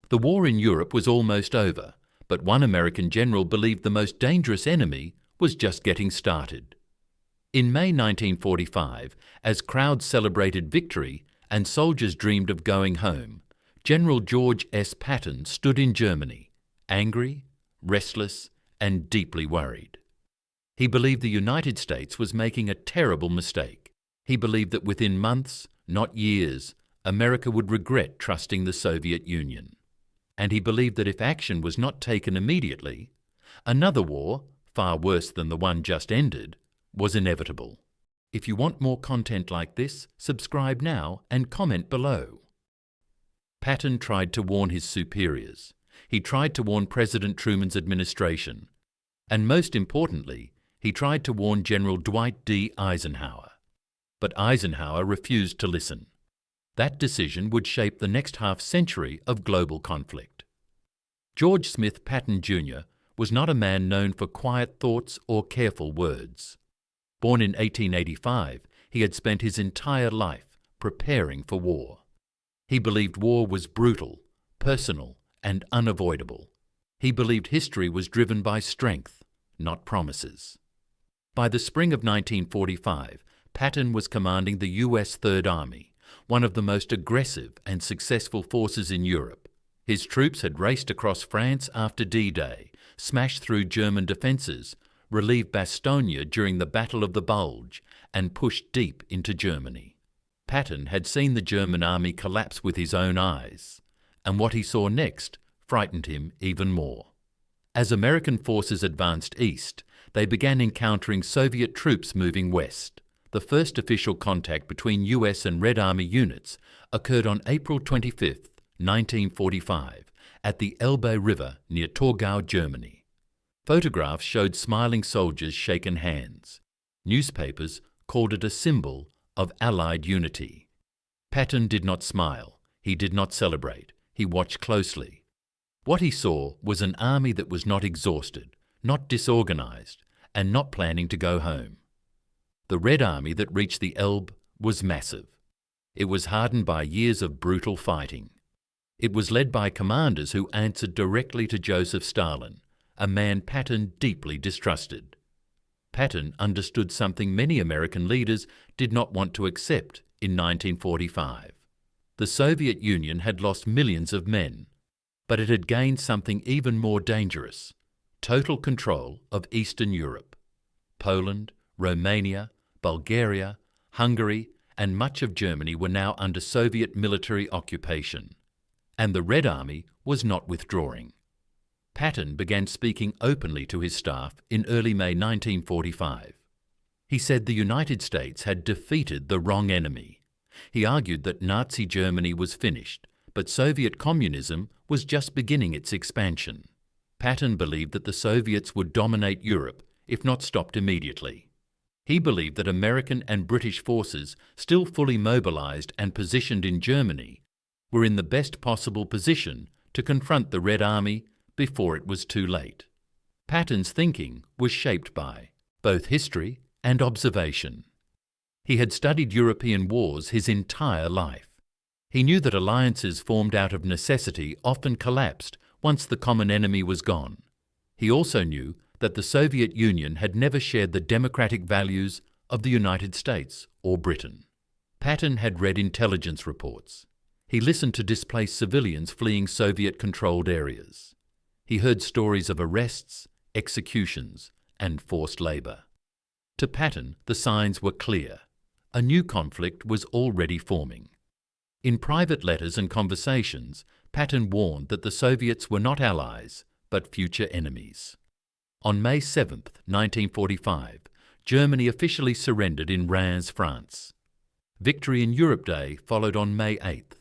The war in Europe was almost over, but one American general believed the most dangerous enemy was just getting started. In May 1945, as crowds celebrated victory and soldiers dreamed of going home, General George S. Patton stood in Germany, angry, restless, and deeply worried. He believed the United States was making a terrible mistake. He believed that within months, not years, America would regret trusting the Soviet Union. And he believed that if action was not taken immediately, another war, far worse than the one just ended, was inevitable. If you want more content like this, subscribe now and comment below. Patton tried to warn his superiors. He tried to warn President Truman's administration. And most importantly, he tried to warn General Dwight D. Eisenhower. But Eisenhower refused to listen. That decision would shape the next half-century of global conflict. George Smith Patton Jr. was not a man known for quiet thoughts or careful words. Born in 1885, he had spent his entire life preparing for war. He believed war was brutal, personal, and unavoidable. He believed history was driven by strength, not promises. By the spring of 1945, Patton was commanding the U.S. Third Army, one of the most aggressive and successful forces in Europe. His troops had raced across France after D-Day, smashed through German defences, relieved Bastogne during the Battle of the Bulge, and pushed deep into Germany. Patton had seen the German army collapse with his own eyes, and what he saw next frightened him even more. As American forces advanced east, they began encountering Soviet troops moving west. The first official contact between US and Red Army units occurred on April 25, 1945, at the Elbe River near Torgau, Germany. Photographs showed smiling soldiers shaken hands. Newspapers called it a symbol of Allied unity. Patton did not smile. He did not celebrate. He watched closely. What he saw was an army that was not exhausted, not disorganized, and not planning to go home. The Red Army that reached the Elbe was massive. It was hardened by years of brutal fighting. It was led by commanders who answered directly to Joseph Stalin, a man Patton deeply distrusted. Patton understood something many American leaders did not want to accept in 1945. The Soviet Union had lost millions of men, but it had gained something even more dangerous: total control of Eastern Europe. Poland, Romania, Bulgaria, Hungary, and much of Germany were now under Soviet military occupation, and the Red Army was not withdrawing. Patton began speaking openly to his staff in early May 1945. He said the United States had defeated the wrong enemy. He argued that Nazi Germany was finished, but Soviet communism was just beginning its expansion. Patton believed that the Soviets would dominate Europe if not stopped immediately. He believed that American and British forces, still fully mobilized and positioned in Germany, were in the best possible position to confront the Red Army before it was too late. Patton's thinking was shaped by both history and observation. He had studied European wars his entire life. He knew that alliances formed out of necessity often collapsed once the common enemy was gone. He also knew that the Soviet Union had never shared the democratic values of the United States or Britain. Patton had read intelligence reports. He listened to displaced civilians fleeing Soviet-controlled areas. He heard stories of arrests, executions, and forced labor. To Patton, the signs were clear. A new conflict was already forming. In private letters and conversations, Patton warned that the Soviets were not allies, but future enemies. On May 7, 1945, Germany officially surrendered in Reims, France. Victory in Europe Day followed on May 8th.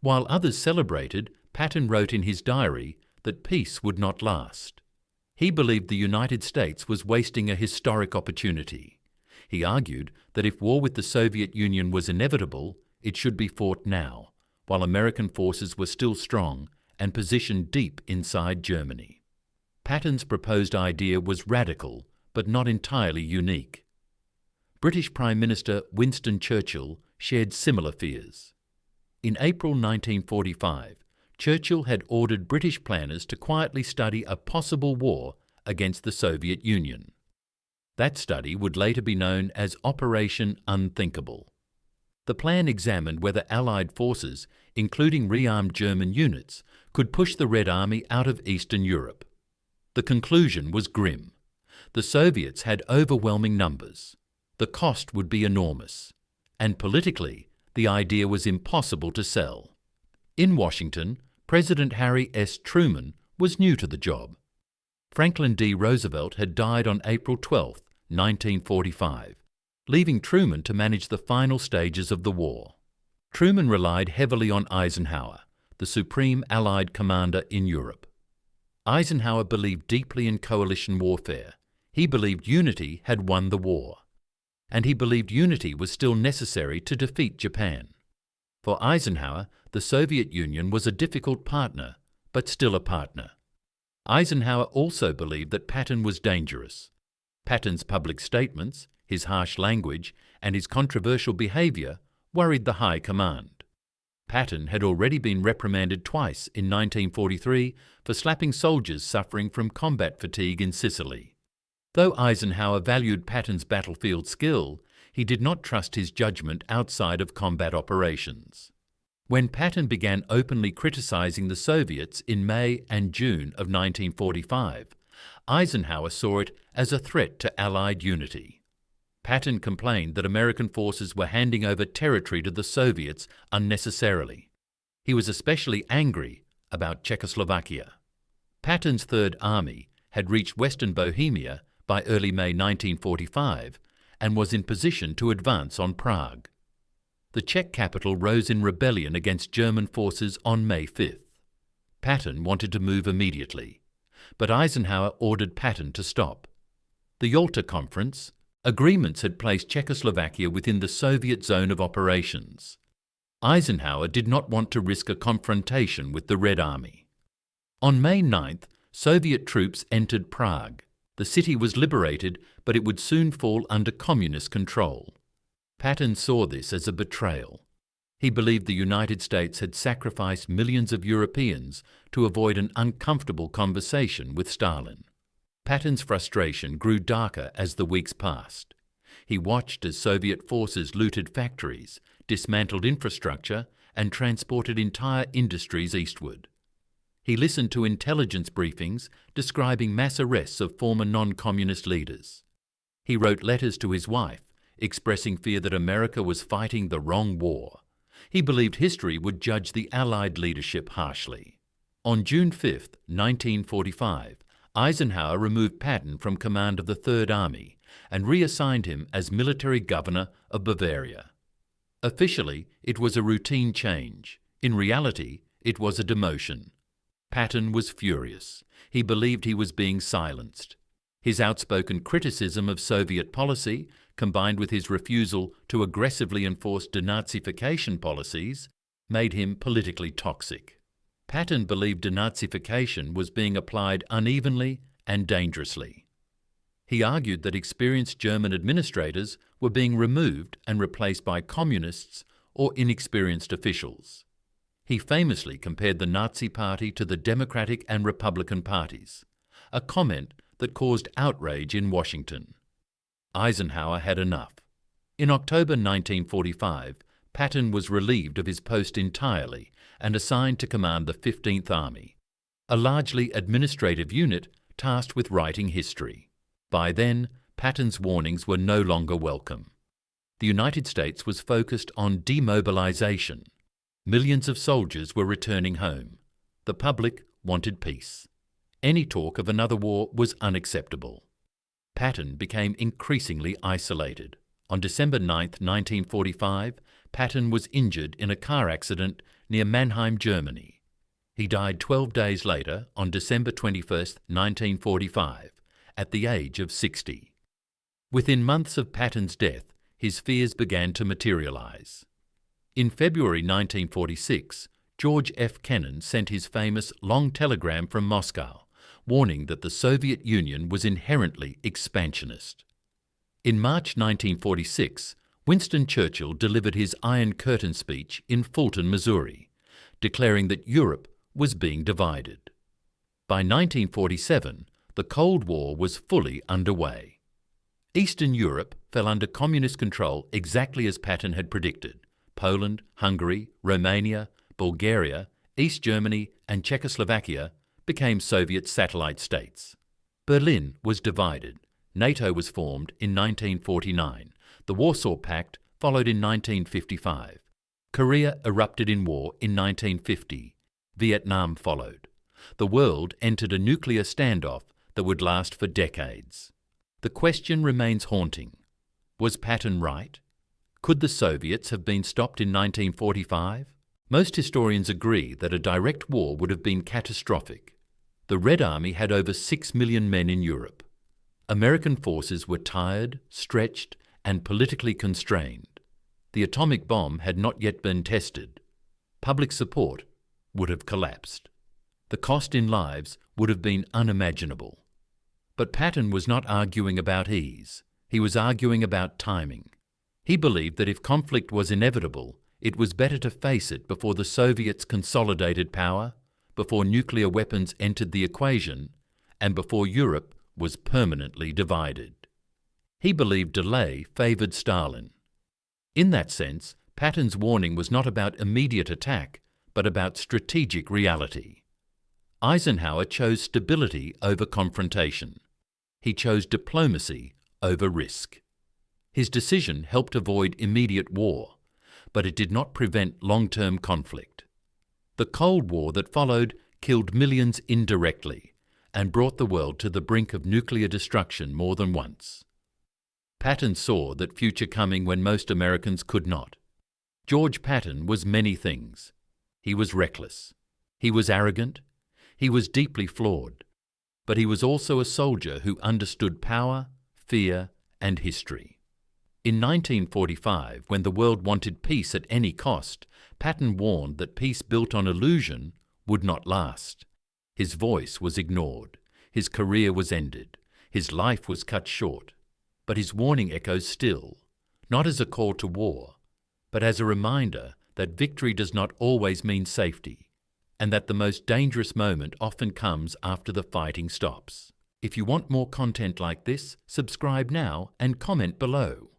While others celebrated, Patton wrote in his diary that peace would not last. He believed the United States was wasting a historic opportunity. He argued that if war with the Soviet Union was inevitable, it should be fought now, while American forces were still strong and positioned deep inside Germany. Patton's proposed idea was radical, but not entirely unique. British Prime Minister Winston Churchill shared similar fears. In April 1945, Churchill had ordered British planners to quietly study a possible war against the Soviet Union. That study would later be known as Operation Unthinkable. The plan examined whether Allied forces, including rearmed German units, could push the Red Army out of Eastern Europe. The conclusion was grim. The Soviets had overwhelming numbers. The cost would be enormous. And politically, the idea was impossible to sell. In Washington, President Harry S. Truman was new to the job. Franklin D. Roosevelt had died on April 12, 1945, leaving Truman to manage the final stages of the war. Truman relied heavily on Eisenhower, the supreme Allied commander in Europe. Eisenhower believed deeply in coalition warfare. He believed unity had won the war. And he believed unity was still necessary to defeat Japan. For Eisenhower, the Soviet Union was a difficult partner, but still a partner. Eisenhower also believed that Patton was dangerous. Patton's public statements, his harsh language, and his controversial behaviour worried the high command. Patton had already been reprimanded twice in 1943 for slapping soldiers suffering from combat fatigue in Sicily. Though Eisenhower valued Patton's battlefield skill, he did not trust his judgment outside of combat operations. When Patton began openly criticizing the Soviets in May and June of 1945, Eisenhower saw it as a threat to Allied unity. Patton complained that American forces were handing over territory to the Soviets unnecessarily. He was especially angry about Czechoslovakia. Patton's Third Army had reached Western Bohemia by early May 1945 and was in position to advance on Prague. The Czech capital rose in rebellion against German forces on May 5th. Patton wanted to move immediately, but Eisenhower ordered Patton to stop. The Yalta Conference, agreements had placed Czechoslovakia within the Soviet zone of operations. Eisenhower did not want to risk a confrontation with the Red Army. On May 9th, Soviet troops entered Prague. The city was liberated, but it would soon fall under communist control. Patton saw this as a betrayal. He believed the United States had sacrificed millions of Europeans to avoid an uncomfortable conversation with Stalin. Patton's frustration grew darker as the weeks passed. He watched as Soviet forces looted factories, dismantled infrastructure, and transported entire industries eastward. He listened to intelligence briefings describing mass arrests of former non-communist leaders. He wrote letters to his wife, expressing fear that America was fighting the wrong war. He believed history would judge the Allied leadership harshly. On June 5, 1945, Eisenhower removed Patton from command of the Third Army and reassigned him as military governor of Bavaria. Officially, it was a routine change. In reality, it was a demotion. Patton was furious. He believed he was being silenced. His outspoken criticism of Soviet policy, combined with his refusal to aggressively enforce denazification policies, made him politically toxic. Patton believed denazification was being applied unevenly and dangerously. He argued that experienced German administrators were being removed and replaced by communists or inexperienced officials. He famously compared the Nazi Party to the Democratic and Republican parties, a comment that caused outrage in Washington. Eisenhower had enough. In October 1945, Patton was relieved of his post entirely and assigned to command the 15th Army, a largely administrative unit tasked with writing history. By then, Patton's warnings were no longer welcome. The United States was focused on demobilization. Millions of soldiers were returning home. The public wanted peace. Any talk of another war was unacceptable. Patton became increasingly isolated. On December 9, 1945, Patton was injured in a car accident near Mannheim, Germany. He died 12 days later, on December 21, 1945, at the age of 60. Within months of Patton's death, his fears began to materialize. In February 1946, George F. Kennan sent his famous long telegram from Moscow, warning that the Soviet Union was inherently expansionist. In March 1946, Winston Churchill delivered his Iron Curtain speech in Fulton, Missouri, declaring that Europe was being divided. By 1947, the Cold War was fully underway. Eastern Europe fell under communist control exactly as Patton had predicted. Poland, Hungary, Romania, Bulgaria, East Germany and Czechoslovakia became Soviet satellite states. Berlin was divided. NATO was formed in 1949. The Warsaw Pact followed in 1955. Korea erupted in war in 1950. Vietnam followed. The world entered a nuclear standoff that would last for decades. The question remains haunting. Was Patton right? Could the Soviets have been stopped in 1945? Most historians agree that a direct war would have been catastrophic. The Red Army had over 6 million men in Europe. American forces were tired, stretched, and politically constrained. The atomic bomb had not yet been tested. Public support would have collapsed. The cost in lives would have been unimaginable. But Patton was not arguing about ease. He was arguing about timing. He believed that if conflict was inevitable, it was better to face it before the Soviets consolidated power, before nuclear weapons entered the equation, and before Europe was permanently divided. He believed delay favoured Stalin. In that sense, Patton's warning was not about immediate attack, but about strategic reality. Eisenhower chose stability over confrontation. He chose diplomacy over risk. His decision helped avoid immediate war, but it did not prevent long-term conflict. The Cold War that followed killed millions indirectly and brought the world to the brink of nuclear destruction more than once. Patton saw that future coming when most Americans could not. George Patton was many things. He was reckless. He was arrogant. He was deeply flawed. But he was also a soldier who understood power, fear, and history. In 1945, when the world wanted peace at any cost, Patton warned that peace built on illusion would not last. His voice was ignored. His career was ended. His life was cut short. But his warning echoes still, not as a call to war, but as a reminder that victory does not always mean safety, and that the most dangerous moment often comes after the fighting stops. If you want more content like this, subscribe now and comment below.